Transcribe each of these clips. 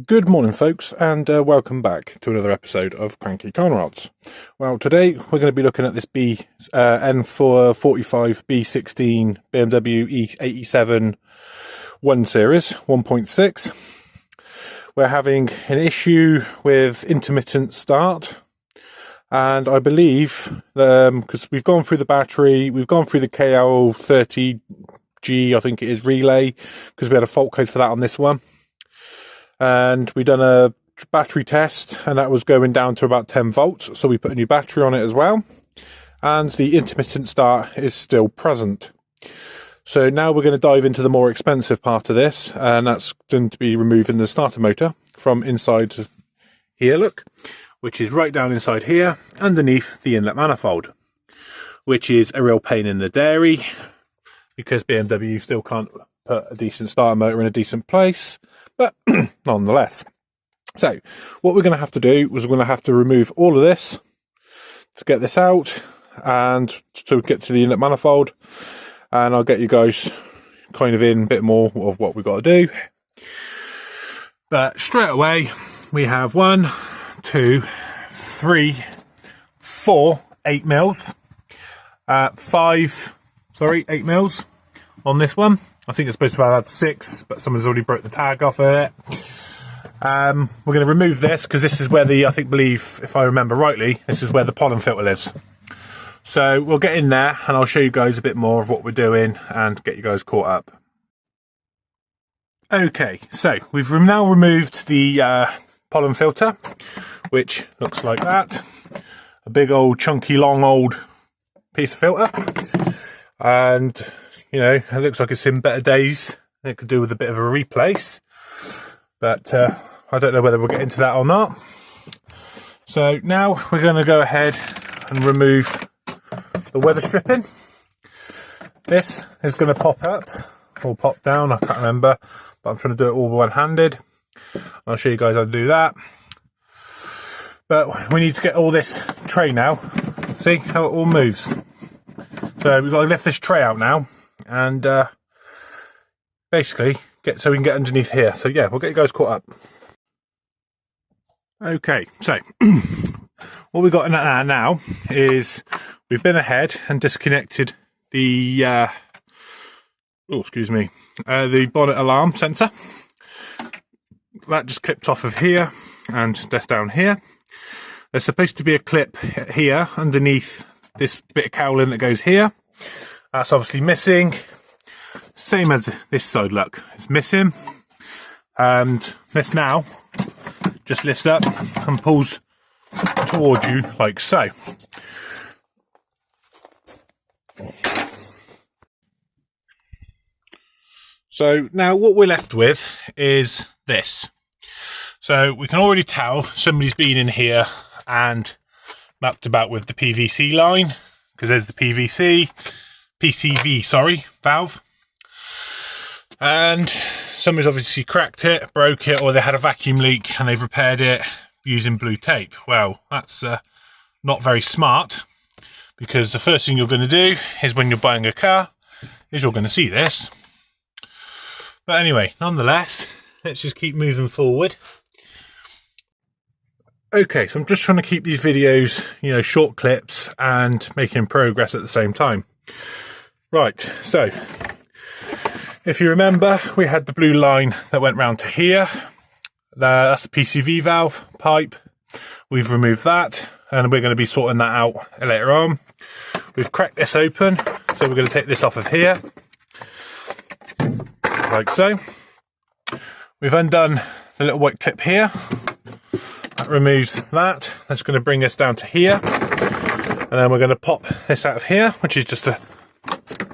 Good morning, folks, and welcome back to another episode of Cranky Conrods. Well, today we're going to be looking at this n45 b16 BMW E87 1 Series 1.6. We're having an issue with intermittent start, and I believe because we've gone through the battery, we've gone through the KL30G, I think it is, relay, because we had a fault code for that on this one. And we done a battery test, and that was going down to about 10 volts, so we put a new battery on it as well, and the intermittent start is still present. So now we're going to dive into the more expensive part of this, and that's going to be removing the starter motor from inside here, look, which is right down inside here underneath the inlet manifold, which is a real pain in the dairy because BMW still can't put a decent starter motor in a decent place, but nonetheless. So what we're going to have to do is we're going to have to remove all of this to get this out and to get to the inlet manifold, and I'll get you guys kind of in a bit more of what we've got to do. But straight away we have 1, 2, 3, 4 8mm, 8 mils on this one. I think it's supposed to have had 6, but someone's already broke the tag off of it. We're going to remove this because this is where believe, if I remember rightly, this is where the pollen filter lives. So we'll get in there and I'll show you guys a bit more of what we're doing and get you guys caught up. Okay, so we've now removed the pollen filter, which looks like that. A big old chunky long old piece of filter. And you know, it looks like it's in better days. It could do with a bit of a replace, but I don't know whether we'll get into that or not. So now we're going to go ahead and remove the weather stripping. This is going to pop up or pop down, I can't remember, but I'm trying to do it all one-handed. I'll show you guys how to do that. But we need to get all this tray now. See how it all moves. So we've got to lift this tray out now and basically so we can get underneath here. So yeah, we'll get you guys caught up. Okay, so what we've got in there now is we've been ahead and disconnected the the bonnet alarm sensor. That just clipped off of here and that's down here. There's supposed to be a clip here underneath this bit of cowling that goes here. That's obviously missing. Same as this side, look, it's missing. And this now just lifts up and pulls towards you like so. So now what we're left with is this. So we can already tell somebody's been in here and mucked about with the PVC line, because there's the PCV valve, and somebody's obviously cracked it, broke it, or they had a vacuum leak and they've repaired it using blue tape. Well, that's not very smart, because the first thing you're going to do is when you're buying a car is you're going to see this. But anyway, nonetheless, let's just keep moving forward. Okay, so I'm just trying to keep these videos, you know, short clips and making progress at the same time. Right, so if you remember, we had the blue line that went round to here. That's the PCV valve pipe. We've removed that, and we're going to be sorting that out later on. We've cracked this open, so we're going to take this off of here, like so. We've undone the little white clip here. That removes that. That's going to bring us down to here, and then we're going to pop this out of here, which is just to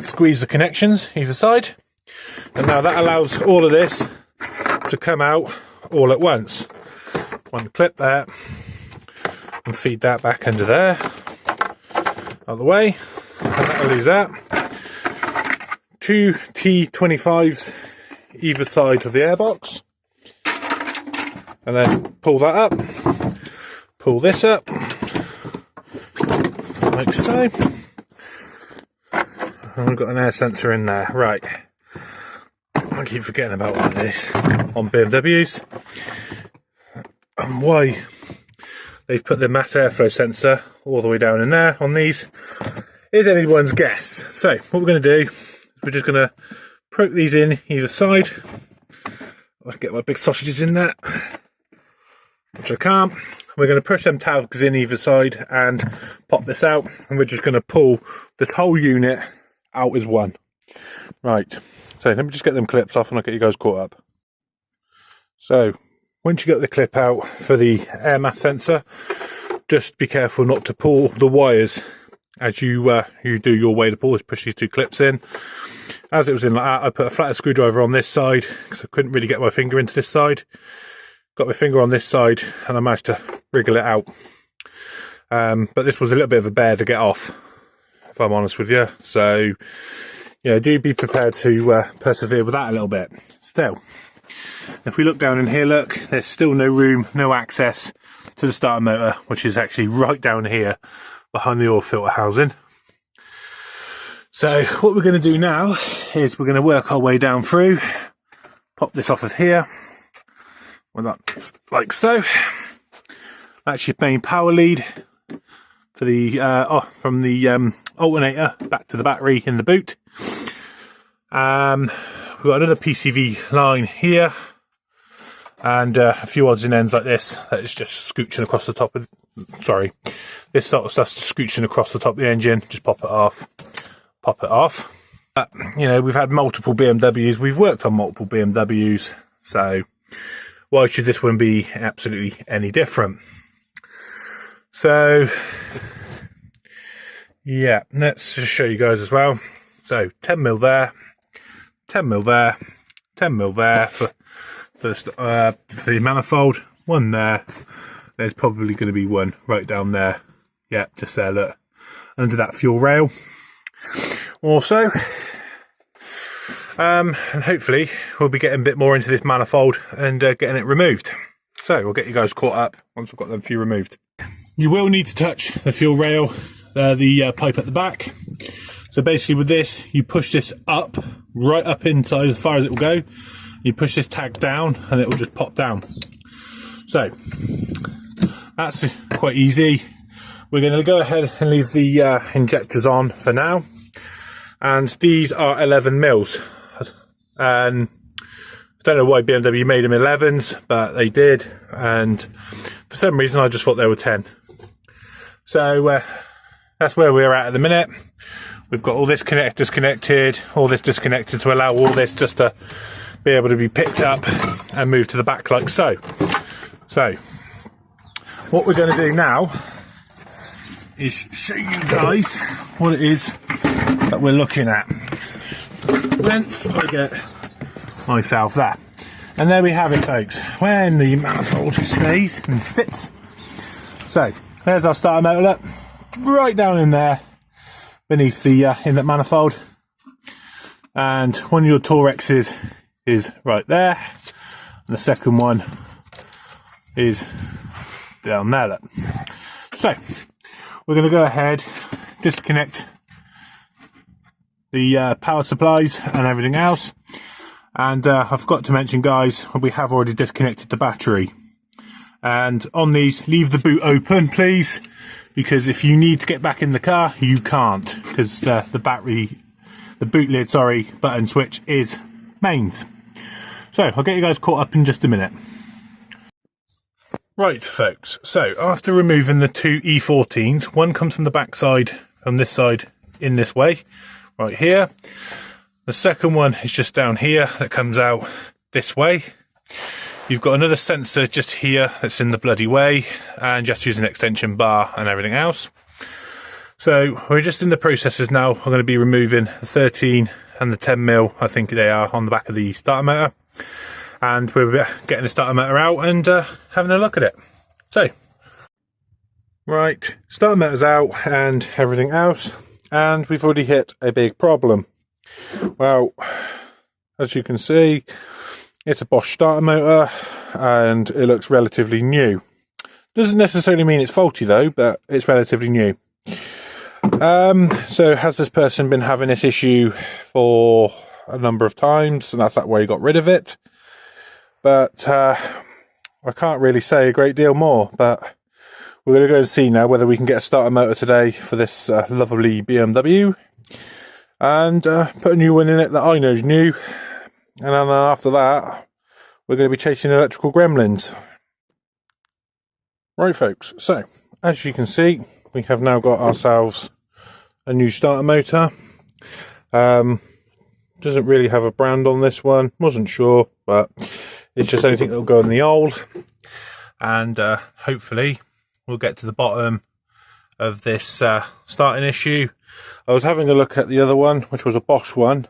squeeze the connections either side. And now that allows all of this to come out all at once. One clip there, and feed that back under there, out of the way, and that'll lose that. 2 T25s either side of the airbox. And then pull that up, pull this up, like so. And we've got an air sensor in there, right. I keep forgetting about all this on BMWs. why they've put the mass airflow sensor all the way down in there on these is anyone's guess. So what we're going to do is we're just going to poke these in either side. I can get my big sausages in there, which I can't. We're going to push them tags in either side and pop this out, and we're just going to pull this whole unit out as one. Right, so let me just get them clips off and I'll get you guys caught up. So once you get the clip out for the air mass sensor, just be careful not to pull the wires as you do your way to pull. Just push these two clips in. As it was in like that, I put a flathead screwdriver on this side because I couldn't really get my finger into this side. Got my finger on this side and I managed to wriggle it out. But this was a little bit of a bear to get off, if I'm honest with you. So, do be prepared to persevere with that a little bit. Still, if we look down in here, look, there's still no room, no access to the starter motor, which is actually right down here behind the oil filter housing. So what we're going to do now is we're going to work our way down through, pop this off of here, like so. That's your main power lead for the from the alternator back to the battery in the boot. We've got another PCV line here, and a few odds and ends like this that is just scooching across the top of, this sort of stuff's just scooching across the top of the engine. Just pop it off. We've had multiple BMWs, we've worked on multiple BMWs, so why should this one be absolutely any different? So yeah, let's just show you guys as well. So 10mm there, 10mm there, 10mm there for the manifold, one there. There's probably going to be one right down there. Yeah, just there, look, under that fuel rail. Also, and hopefully we'll be getting a bit more into this manifold and getting it removed. So we'll get you guys caught up once we've got them few removed. You will need to touch the fuel rail, the pipe at the back. So basically with this, you push this up, right up inside as far as it will go. You push this tag down and it will just pop down. So that's quite easy. We're going to go ahead and leave the injectors on for now. And these are 11 mils. And I don't know why BMW made them 11s, but they did. And for some reason, I just thought they were 10. So that's where we're at the minute. We've got all this disconnected, all this disconnected to allow all this just to be able to be picked up and moved to the back like so. So what we're going to do now is show you guys what it is that we're looking at. Once I get myself there. And there we have it, folks, when the manifold stays and sits. So there's our starter motor, look, right down in there beneath the inlet manifold, and one of your Torexes is right there, and the second one is down there, look. So we're going to go ahead, disconnect the power supplies and everything else. And I forgot to mention, guys, we have already disconnected the battery. And on these, leave the boot open, please, because if you need to get back in the car, you can't, because the boot lid, button switch is mains. So I'll get you guys caught up in just a minute. Right, folks, so after removing the two E14s, one comes from the back side, from this side, in this way, right here. The second one is just down here, that comes out this way. You've got another sensor just here that's in the bloody way, and you have to use an extension bar and everything else. So we're just in the processes now. I'm going to be removing the 13 and the 10mm, I think they are, on the back of the starter motor. And we're getting the starter motor out and having a look at it. So, right, starter motor's out and everything else, and we've already hit a big problem. Well, as you can see, it's a Bosch starter motor and it looks relatively new. Doesn't necessarily mean it's faulty though, but it's relatively new. So has this person been having this issue for a number of times, and that's that way he got rid of it. But I can't really say a great deal more, but we're going to go and see now whether we can get a starter motor today for this lovely BMW, and put a new one in it that I know is new, and then after that we're going to be chasing electrical gremlins. Right folks, so as you can see, we have now got ourselves a new starter motor. Doesn't really have a brand on this one, wasn't sure, but it's just anything that'll go in the old, and hopefully we'll get to the bottom of this starting issue. I was having a look at the other one, which was a Bosch one,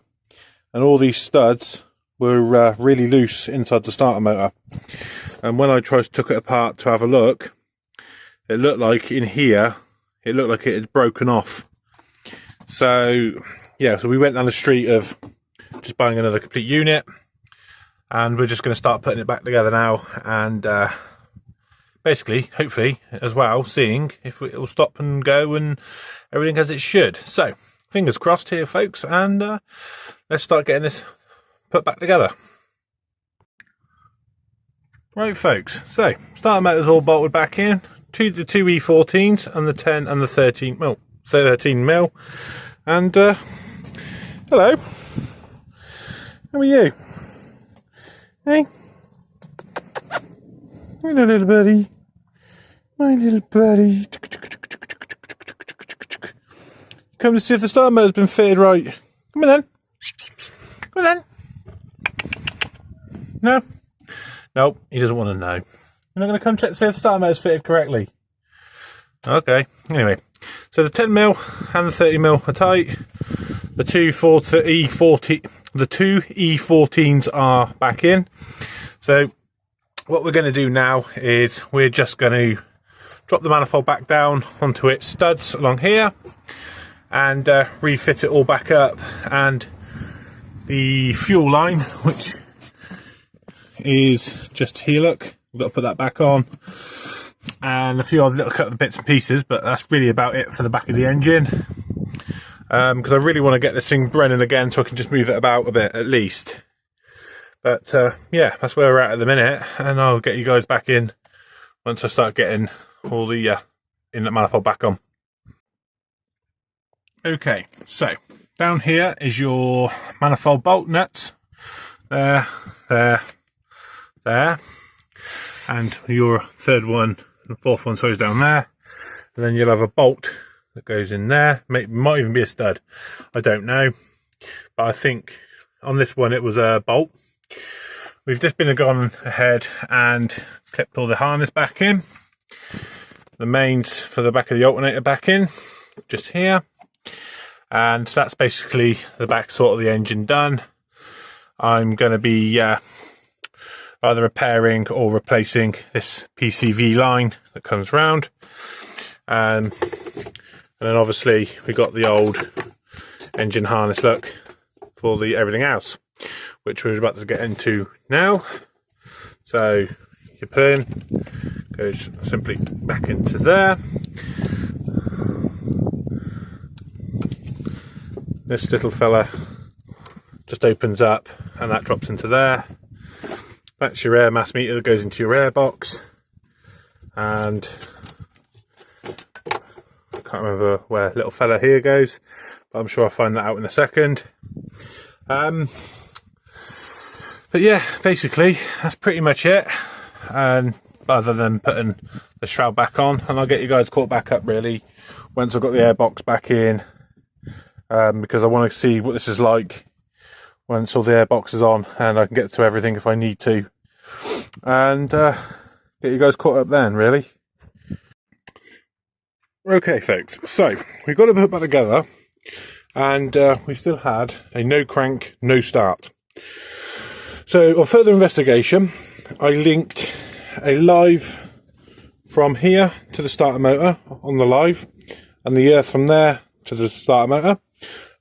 and all these studs were really loose inside the starter motor, and when I took it apart to have a look, it looked like in here it looked like it had broken off. So yeah, so we went down the street of just buying another complete unit, and we're just going to start putting it back together now, and basically, hopefully as well, seeing if it will stop and go and everything as it should. So fingers crossed here folks, and let's start getting this put back together. Right folks, so starter motor's all bolted back in to the two E14s and the 10 and the 13 mil, and hello, how are you? Hey, hello little buddy, my little buddy. Come to see if the starter motor's been fitted right. Come on then, come on then. No? Nope, he doesn't want to know. You're not going to come check to see if the starter motor's fitted correctly? Okay, anyway. So the 10 mil and the 30 mil are tight. The two E14s are back in. So what we're going to do now is we're just going to drop the manifold back down onto its studs along here, and refit it all back up, and the fuel line, which is just here, look, we've got to put that back on, and a few other little cut bits and pieces, but that's really about it for the back of the engine, because I really want to get this thing running again so I can just move it about a bit at least. But yeah, that's where we're at the minute, and I'll get you guys back in once I start getting all the inlet manifold back on. Okay, so down here is your manifold bolt nuts, there, and your third one and fourth one goes down there, and then you'll have a bolt that goes in there. Might even be a stud, I don't know, but I think on this one it was a bolt. We've just gone ahead and clipped all the harness back in, the mains for the back of the alternator back in, just here, and that's basically the back sort of the engine done. I'm going to be either repairing or replacing this PCV line that comes round, and then obviously we got the old engine harness look for the everything else, which we're about to get into now. So your pin goes simply back into there. This little fella just opens up and that drops into there. That's your air mass meter that goes into your air box, and I can't remember where little fella here goes, but I'm sure I'll find that out in a second. But yeah, basically that's pretty much it, and other than putting the shroud back on, and I'll get you guys caught back up really once I've got the airbox back in, because I want to see what this is like once all the airbox is on and I can get to everything if I need to, and get you guys caught up then really. Okay folks, so we've got to put that together, and we still had a no crank, no start. So on further investigation, I linked a live from here to the starter motor on the live, and the earth from there to the starter motor,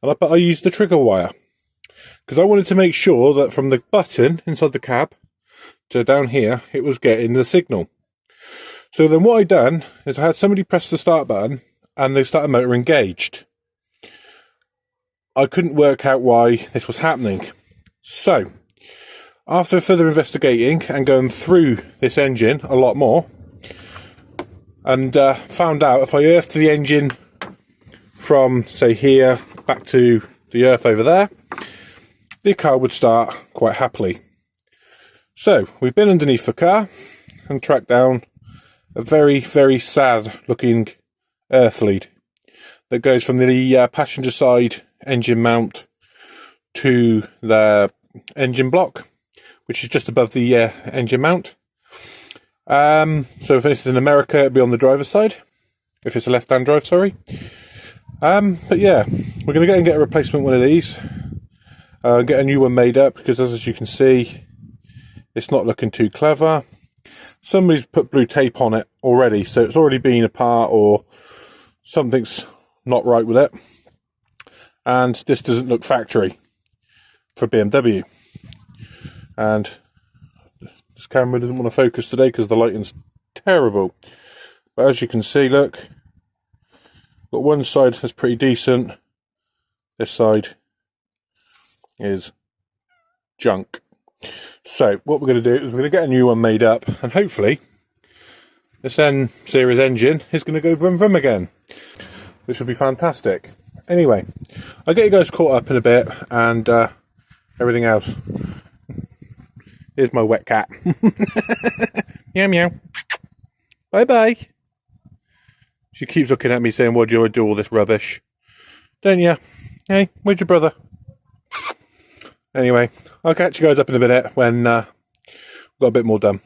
and I used the trigger wire because I wanted to make sure that from the button inside the cab to down here it was getting the signal. So then what I done is I had somebody press the start button and the starter motor engaged. I couldn't work out why this was happening, so After further investigating and going through this engine a lot more, and found out if I earthed the engine from, say, here back to the earth over there, the car would start quite happily. So we've been underneath the car and tracked down a very, very sad looking earth lead that goes from the passenger side engine mount to the engine block, which is just above the engine mount. So if this is in America, it'll be on the driver's side. If it's a left-hand drive, sorry. But yeah, we're going to go and get a replacement one of these. Get a new one made up, because as you can see, it's not looking too clever. Somebody's put blue tape on it already, so it's already been apart, or something's not right with it. And this doesn't look factory for BMW. And this camera doesn't want to focus today because the lighting's terrible. But as you can see, look, got one side that's pretty decent. This side is junk. So what we're going to do is we're going to get a new one made up, and hopefully this N series engine is going to go vroom vroom again, which will be fantastic. Anyway, I'll get you guys caught up in a bit and everything else. Here's my wet cat. Meow meow. Bye bye. She keeps looking at me saying, "Why do you do all this rubbish? Don't you? Hey, where's your brother?" Anyway, I'll catch you guys up in a minute when we've got a bit more done.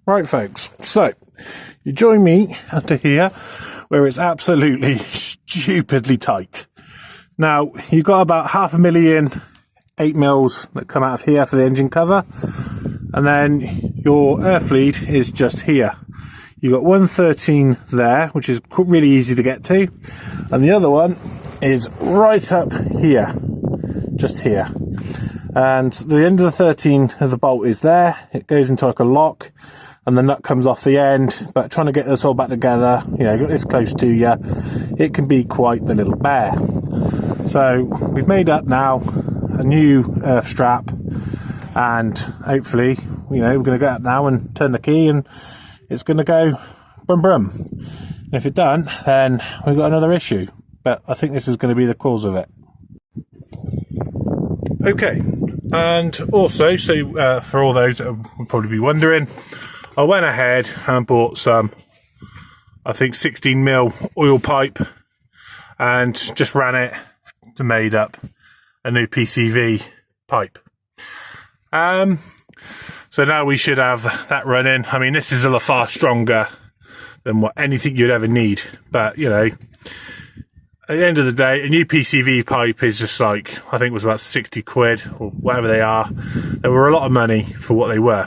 Right, folks. So you join me under here where it's absolutely stupidly tight. Now, you've got about 500,000 8mm that come out of here for the engine cover, and then your earth lead is just here. You've got 113 there, which is really easy to get to, and the other one is right up here, just here. And the end of the 13 of the bolt is there. It goes into like a lock, and the nut comes off the end. But trying to get this all back together, you know, this close to you, it can be quite the little bear. So we've made up now a new earth strap, and hopefully, you know, we're going to go up now and turn the key, and it's going to go brum brum. If it don't, then we've got another issue. But I think this is going to be the cause of it. Okay, and also, so for all those that would probably be wondering, I went ahead and bought some, I think 16mm oil pipe, and just ran it to made up a new PCV pipe. So now we should have that running. I mean, this is a lot far stronger than what anything you'd ever need, but you know, at the end of the day, a new PCV pipe is just like, I think it was about 60 quid or whatever they are. They were a lot of money for what they were,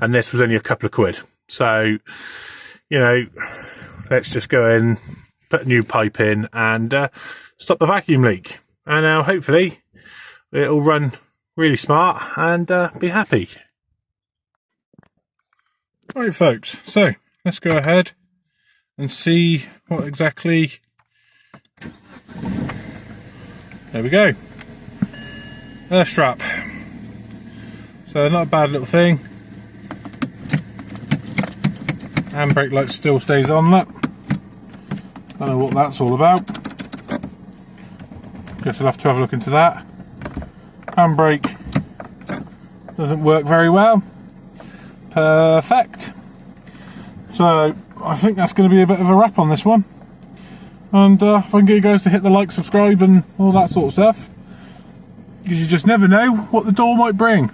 and this was only a couple of quid. So, you know, let's just go in, put a new pipe in, and stop the vacuum leak. And now hopefully it'll run really smart and be happy. Right, folks, so let's go ahead and see what exactly. There we go. Earth strap. So not a bad little thing. Handbrake light still stays on that. Don't know what that's all about. Guess I'll have to have a look into that. Handbrake doesn't work very well. Perfect. So I think that's going to be a bit of a wrap on this one. And if I can get you guys to hit the like, subscribe and all that sort of stuff, because you just never know what the door might bring.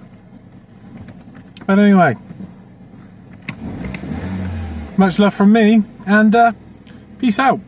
But anyway, much love from me, and peace out.